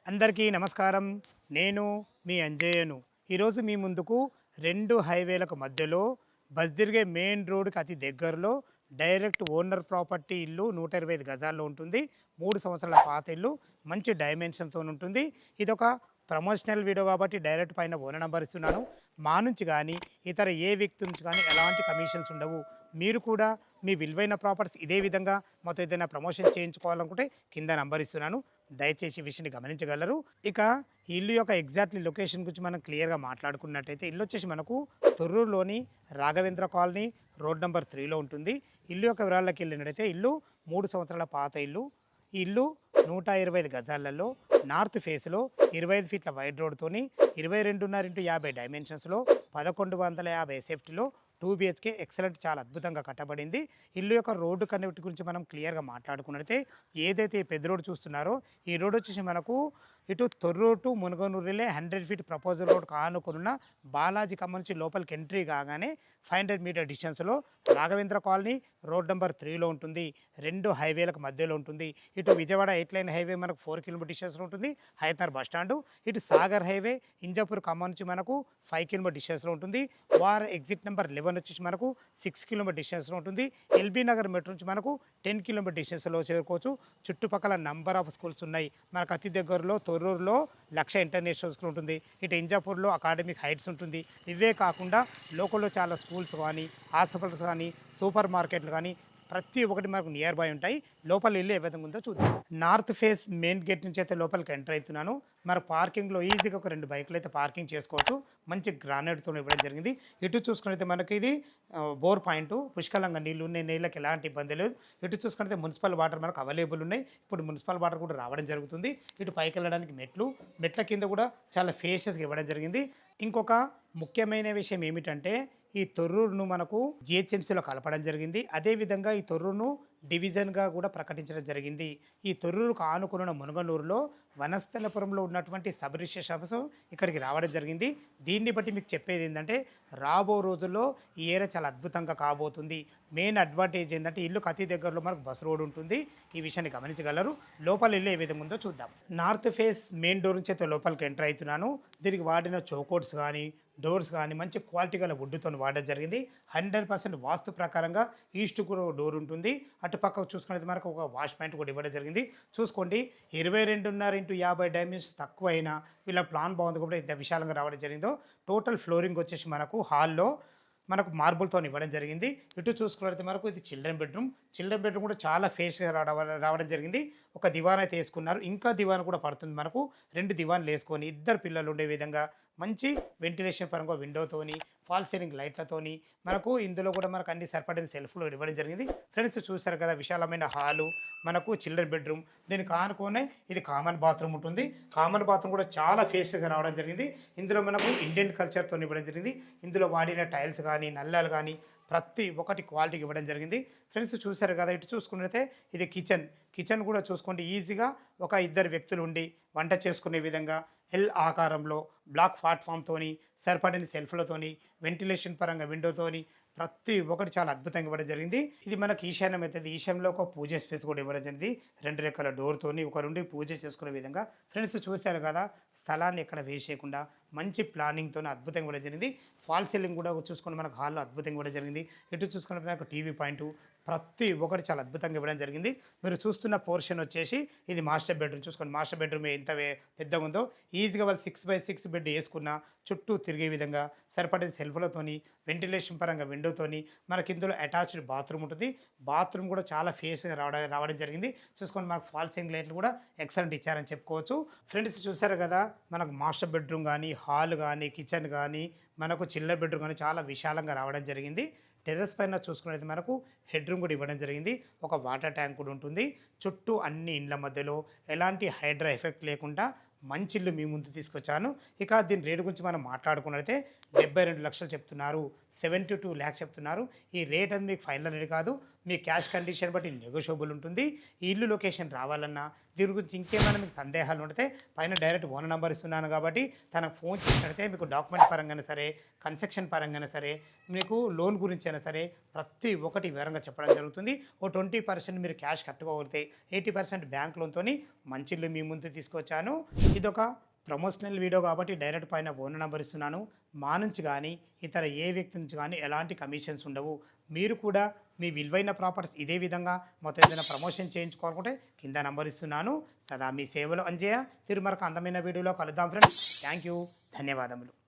అందరికీ నమస్కారం. నేను మీ అంజయ్యను. ఈరోజు మీ ముందుకు 2 హైవేలకు మధ్యలో బస్ తిరిగే మెయిన్ రోడ్‌కి అతి దగ్గరలో డైరెక్ట్ ఓనర్ ప్రాపర్టీ ఇల్లు 125 గజాల్లో ఉంటుంది. 3 సంవత్సరాల పాత ఇల్లు. మంచి డైమెన్షన్‌తోనుంటుంది. ఇదొక ప్రమోషనల్ వీడియో కాబట్టి డైరెక్ట్ పైన ఓనర్ నంబర్ ఇస్తున్నాను. మా నుంచి గానీ, ఇతర ఏ వ్యక్తి నుంచి కానీ ఎలాంటి కమిషన్స్ ఉండవు. మీరు కూడా మీ విలువైన ప్రాపర్టీస్ ఇదే విధంగా మాతో ఏదైనా ప్రమోషన్ చేయించుకోవాలనుకుంటే కింద నంబర్ ఇస్తున్నాను. దయచేసి ఈ విషయాన్ని గమనించగలరు. ఇక ఈ ఇల్లు యొక్క ఎగ్జాక్ట్‌లీ లొకేషన్ గురించి మనం క్లియర్‌గా మాట్లాడుకున్నట్టయితే ఇల్లొచ్చేసి మనకు తొర్రూరులోని రాఘవేంద్ర కాలనీ రోడ్ నంబర్ 3లో ఉంటుంది. ఇల్లు యొక్క వివరాల్లోకెళ్ళినట్టయితే ఇల్లు 3 సంవత్సరాల పాత ఇల్లు. ఈ ఇల్లు 125 గజాలలో నార్త్ ఫేస్‌లో 25 ఫీట్ల వైడ్ రోడ్‌తోని 22.5x50 డైమెన్షన్స్‌లో 1150 ఎస్ఎఫ్టీలో 2 బీహెచ్‌కే ఎక్సలెంట్ చాలా అద్భుతంగా కట్టబడింది. ఇల్లు యొక్క రోడ్డు కనెక్టివిటీ గురించి మనం క్లియర్‌గా మాట్లాడుకున్నట్లయితే ఏదైతే పెద్ద రోడ్ చూస్తున్నారో ఈ రోడ్ వచ్చేసి మనకు ఇటు తొర్రూరు టు మునగనూరు వెళ్ళే 100 ఫీట్ ప్రపోజల్ రోడ్‌కి ఆనుకునున్న బాలాజీ ఖమ్మం నుంచి లోపలికి ఎంట్రీ కాగానే 500 మీటర్ డిస్టెన్స్‌లో రాఘవేంద్ర కాలనీ రోడ్ నంబర్ 3లో ఉంటుంది. 2 హైవేలకు మధ్యలో ఉంటుంది. ఇటు విజయవాడ 8 లైన్ హైవే మనకు 4 కిలోమీటర్ డిస్టెన్స్‌లో ఉంటుంది. Hayathnagar bus stand. ఇటు సాగర్ హైవే ఇంజాపూర్ ఖమ్మం నుంచి మనకు 5 కిలోమీటర్ డిస్టెన్స్‌లో ఉంటుంది. వార్ ఎగ్జిట్ నెంబర్ 11 వచ్చేసి మనకు 6 కిలోమీటర్ డిస్టెన్స్‌లో ఉంటుంది. ఎల్బీ నగర్ మెట్రో నుంచి మనకు 10 కిలోమీటర్ డిస్టెన్స్‌లో చేరుకోవచ్చు. చుట్టుపక్కల నంబర్ ఆఫ్ స్కూల్స్ ఉన్నాయి. మనకు అతి దగ్గరలో తొర్రూరులో లక్ష ఇంటర్నేషనల్ స్కూల్ ఉంటుంది. ఇటు ఇంజాపూర్లో అకాడమిక్ హైట్స్ ఉంటుంది. ఇవే కాకుండా లోకల్‌లో చాలా స్కూల్స్ కానీ, హాస్పిటల్స్ కానీ, సూపర్ మార్కెట్లు కానీ ప్రతి ఒక్కటి మనకు నియర్ బై ఉంటాయి. లోపల ఇల్లు ఏ విధంగా ఉందో చూద్దాం. నార్త్ ఫేస్ మెయిన్ గేట్ నుంచి అయితే లోపలికి ఎంటర్ అవుతున్నాను. మరి పార్కింగ్‌లో ఈజీగా ఒక 2 బైకులు అయితే పార్కింగ్ చేసుకోవచ్చు. మంచి గ్రానైట్‌తో ఇవ్వడం జరిగింది. ఇటు చూసుకున్నైతే మనకి ఇది బోర్ పాయింట్ పుష్కలంగా నీళ్లు ఉన్నాయి. నీళ్ళకి ఎలాంటి ఇబ్బంది లేదు. ఇటు చూసుకుంటే మున్సిపల్ వాటర్ మనకు అవైలబుల్ ఉన్నాయి. ఇప్పుడు మున్సిపల్ వాటర్ కూడా రావడం జరుగుతుంది. ఇటు పైకి వెళ్ళడానికి మెట్ల కింద కూడా చాలా ఫేషియస్‌గా ఇవ్వడం జరిగింది. ఇంకొక ముఖ్యమైన విషయం ఏమిటంటే ఈ తొర్రూరును మనకు జీహెచ్ఎంసీలో కలపడం జరిగింది. అదేవిధంగా ఈ తొర్రూరును డివిజన్‌గా కూడా ప్రకటించడం జరిగింది. ఈ తొర్రూరుకు ఆనుకున్న మునగనూరులో వనస్థలపురంలో ఉన్నటువంటి సబ్ రిజిస్ట్రేషన్ ఆఫీసు ఇక్కడికి రావడం జరిగింది. దీన్ని బట్టి మీకు చెప్పేది ఏంటంటే రాబో రోజుల్లో ఈ ఏరియా చాలా అద్భుతంగా కాబోతుంది. మెయిన్ అడ్వాంటేజ్ ఏంటంటే ఇల్లుకు అతి దగ్గరలో మనకు బస్ రోడ్ ఉంటుంది. ఈ విషయాన్ని గమనించగలరు. లోపల ఇల్లు ఏ విధంగా ఉందో చూద్దాం. నార్త్ ఫేస్ మెయిన్ డోర్ నుంచి అయితే లోపలికి ఎంటర్ అవుతున్నాను. దీనికి వాడిన చౌకోట్స్ కానీ, డోర్స్ కానీ మంచి క్వాలిటీ గల వుడ్‌తోని వాడడం జరిగింది. 100% వాస్తు ప్రకారంగా ఈస్ట్ కూడా డోర్ ఉంటుంది. అటు పక్కకు చూసుకున్నట్లయితే మనకు ఒక వాష్ పాయింట్ కూడా ఇవ్వడం జరిగింది. చూసుకోండి 22.5x50 డైమెన్షన్స్ తక్కువైనా వీళ్ళ ప్లాన్ బాగుంది కాబట్టి ఇంత విశాలంగా రావడం జరిగిందో. టోటల్ ఫ్లోరింగ్ వచ్చేసి మనకు హాల్‌లో మనకు మార్బుల్‌తోని ఇవ్వడం జరిగింది. ఇటు చూసుకున్నట్లయితే మనకు ఇది చిల్డ్రన్ బెడ్‌రూమ్. చిల్డ్రన్ బెడ్‌రూమ్ కూడా చాలా ఫేస్‌గా రావడం జరిగింది. ఒక దివాన్ అయితే ఏసుకున్నారు. ఇంకా దివాన్ కూడా పడుతుంది మనకు. 2 దివాన్‌లేసుకొని ఇద్దరు పిల్లలు ఉండే విధంగా మంచి వెంటిలేషన్ పరంగా విండోతోని, ఫాల్ సీలింగ్ లైట్‌లతోని మనకు ఇందులో కూడా మనకు అన్ని సరిపడిన సెల్ఫ్‌లు ఇవ్వడం జరిగింది. ఫ్రెండ్స్ చూసారు కదా విశాలమైన హాలు, మనకు చిల్డ్రన్ బెడ్‌రూమ్. దీనికి ఆనుకునే ఇది కామన్ బాత్రూమ్ ఉంటుంది. కామన్ బాత్రూమ్ కూడా చాలా ఫేస్‌గా రావడం జరిగింది. ఇందులో మనకు ఇండియన్ కల్చర్‌తోని ఇవ్వడం జరిగింది. ఇందులో వాడిన టైల్స్ కానీ, నల్లాలు కానీ ప్రతి ఒక్కటి క్వాలిటీగా ఇవ్వడం జరిగింది. ఫ్రెండ్స్ చూసారు కదా ఇటు చూసుకున్నట్లయితే ఇది కిచెన్. కిచెన్ కూడా చూసుకోండి ఈజీగా ఒక ఇద్దరు వ్యక్తులు ఉండి వంట చేసుకునే విధంగా ఎల్ ఆకారంలో బ్లాక్ ప్లాట్‌ఫామ్‌తోని సరిపడిన సెల్ఫ్‌లతోని వెంటిలేషన్ పరంగా విండోతోని ప్రతి ఒక్కటి చాలా అద్భుతంగా ఇవ్వడం జరిగింది. ఇది మనకి ఈశాన్యం అయితది. ఈశాన్యంలో ఒక పూజ స్పేస్ కూడా ఇవ్వడం జరిగింది. 2 రెక్కల డోర్‌తోని ఒకరుండి పూజ చేసుకునే విధంగా. ఫ్రెండ్స్ చూసారు కదా స్థలాన్ని ఎక్కడ వేస్ట్ చేయకుండా మంచి ప్లానింగ్‌తోని అద్భుతంగా ఇవ్వడం జరిగింది. ఫాల్ సీలింగ్ కూడా చూసుకొని మనకు హాల్‌లో అద్భుతంగా ఇవ్వడం జరిగింది. ఇటు చూసుకున్నట్లయితే మనకు టీవీ పాయింటు ప్రతి ఒక్కటి చాలా అద్భుతంగా ఇవ్వడం జరిగింది. మీరు చూస్తున్న పోర్షన్ వచ్చేసి ఇది మాస్టర్ బెడ్‌రూమ్. చూసుకోండి మాస్టర్ బెడ్‌రూమ్ ఎంత పెద్దగా ఉందో. ఈజీగా వాళ్ళు 6x6 బెడ్ ఏసుకున్న చుట్టూ తిరిగే విధంగా సరిపడిన సెల్ఫ్‌లతోని వెంటిలేషన్ పరంగా విండోతోని మనకి ఇందులో అటాచ్డ్ బాత్రూమ్ ఉంటుంది. బాత్రూమ్ కూడా చాలా ఫేస్‌గా రావడం జరిగింది. చూసుకోండి మనకు ఫాల్ సీలింగ్ లైట్లు కూడా ఎక్సలెంట్ ఇచ్చారని చెప్పుకోవచ్చు. ఫ్రెండ్స్ చూసారు కదా మనకు మాస్టర్ బెడ్‌రూమ్ కానీ, హాల్ కానీ, కిచెన్ కానీ, మనకు చిల్డ్రన్ బెడ్‌రూమ్ కానీ చాలా విశాలంగా రావడం జరిగింది. టెర్రస్ పైన చూసుకున్నట్లయితే మనకు హెడ్‌రూమ్ కూడా ఇవ్వడం జరిగింది. ఒక వాటర్ ట్యాంక్ కూడా ఉంటుంది. చుట్టూ అన్ని ఇండ్ల మధ్యలో ఎలాంటి హైడ్రా ఎఫెక్ట్ లేకుండా మంచి ఇల్లు మీ ముందు తీసుకొచ్చాను. ఇక దీని రేటు గురించి మనం మాట్లాడుకున్నట్లయితే 72 లక్షలు చెప్తున్నారు. 72 లాక్స్ చెప్తున్నారు. ఈ రేట్ అనేది మీకు ఫైనల్ రేట్ కాదు. మీ క్యాష్ కండిషన్ బట్టి నెగోషియబుల్ ఉంటుంది. ఈ ఇల్లు లొకేషన్ రావాలన్నా దీని గురించి ఇంకేమైనా మీకు సందేహాలు ఉంటే పైన డైరెక్ట్ ఓనర్ నంబర్ ఇస్తున్నాను కాబట్టి తనకు ఫోన్ చేసినట్లయితే మీకు డాక్యుమెంట్ పరంగానే సరే, కన్స్ట్రక్షన్ పరంగానే సరే, మీకు లోన్ గురించి అయినా సరే ప్రతి ఒక్కటి వివరంగా చెప్పడం జరుగుతుంది. ఓ 20% మీరు క్యాష్ కట్టుకోగలిగితే 80% బ్యాంక్ లోన్‌తోని మంచి ఇల్లు మీ ముందుకు తీసుకొచ్చాను. ఇదొక ప్రమోషనల్ వీడియో కాబట్టి డైరెక్ట్ పైన ఫోన్ నంబర్ ఇస్తున్నాను. మా నుంచి గానీ, ఇతర ఏ వ్యక్తి నుంచి గానీ ఎలాంటి కమిషన్స్ ఉండవు. మీరు కూడా మీ విలువైన ప్రాపర్టీస్ ఇదే విధంగా మొత్తం ఏదైనా ప్రమోషన్ చేయించుకోవాలనుకుంటే కింద నంబర్ ఇస్తున్నాను. సదా మీ సేవలో అంజయ్య. తిరిగి మరొక అందమైన వీడియోలో కలుద్దాం ఫ్రెండ్స్. Thank you. ధన్యవాదములు.